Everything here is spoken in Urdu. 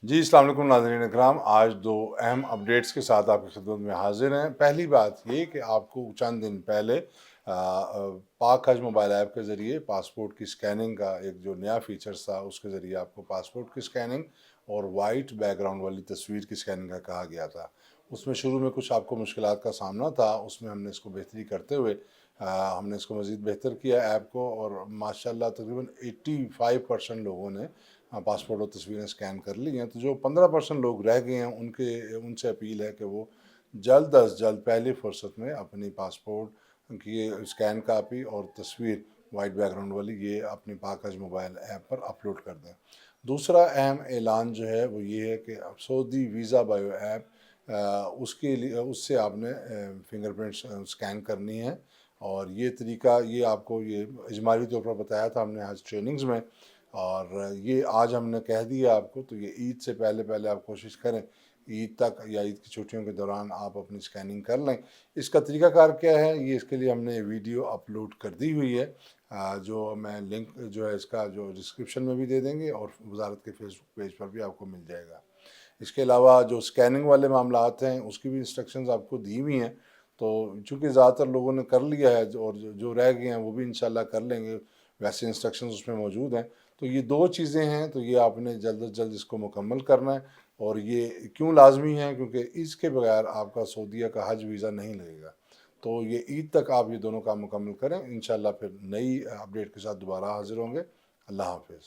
جی السلام علیکم ناظرین اکرام، آج دو اہم اپڈیٹس کے ساتھ آپ کی خدمت میں حاضر ہیں۔ پہلی بات یہ کہ آپ کو چند دن پہلے پاک حج موبائل ایپ کے ذریعے پاسپورٹ کی سکیننگ کا ایک جو نیا فیچرز تھا، اس کے ذریعے آپ کو پاسپورٹ کی سکیننگ اور وائٹ بیک گراؤنڈ والی تصویر کی سکیننگ کا کہا گیا تھا۔ اس میں شروع میں کچھ آپ کو مشکلات کا سامنا تھا، اس میں ہم نے اس کو بہتری کرتے ہوئے ہم نے اس کو مزید بہتر کیا ایپ کو، اور ماشاءاللہ تقریباً 85% لوگوں نے پاسپورٹ اور تصویریں سکین کر لی ہیں۔ تو جو 15% لوگ رہ گئے ہیں ان سے اپیل ہے کہ وہ جلد از جلد پہلی فرصت میں اپنی پاسپورٹ کی سکین کاپی اور تصویر وائٹ بیک گراؤنڈ والی یہ اپنی پاک حج موبائل ایپ پر اپلوڈ کر دیں۔ دوسرا اہم اعلان جو ہے وہ یہ ہے کہ سعودی ویزا بایو ایپ، اس کے لیے اس سے آپ نے فنگر پرنٹ سکین کرنی ہے، اور یہ طریقہ یہ آپ کو یہ اجمالی طور پر بتایا تھا ہم نے آج ٹریننگز میں، اور یہ آج ہم نے کہہ دیا آپ کو۔ تو یہ عید سے پہلے آپ کوشش کریں، عید تک یا عید کی چھٹیوں کے دوران آپ اپنی سکیننگ کر لیں۔ اس کا طریقہ کار کیا ہے، یہ اس کے لیے ہم نے ویڈیو اپلوڈ کر دی ہوئی ہے، جو میں لنک جو ہے اس کا جو ڈسکرپشن میں بھی دے دیں گے، اور وزارت کے فیس بک پیج پر بھی آپ کو مل جائے گا۔ اس کے علاوہ جو سکیننگ والے معاملات ہیں اس کی بھی انسٹرکشنز آپ کو دی ہوئی ہیں، تو چونکہ زیادہ تر لوگوں نے کر لیا ہے اور جو رہ گئے ہیں وہ بھی انشاءاللہ کر لیں گے، ویسے انسٹرکشنز اس میں موجود ہیں۔ تو یہ دو چیزیں ہیں، تو یہ آپ نے جلد از جلد اس کو مکمل کرنا ہے، اور یہ کیوں لازمی ہے کیونکہ اس کے بغیر آپ کا سعودیہ کا حج ویزا نہیں لگے گا۔ تو یہ عید تک آپ یہ دونوں کام مکمل کریں، انشاءاللہ پھر نئی اپڈیٹ کے ساتھ دوبارہ حاضر ہوں گے۔ اللہ حافظ۔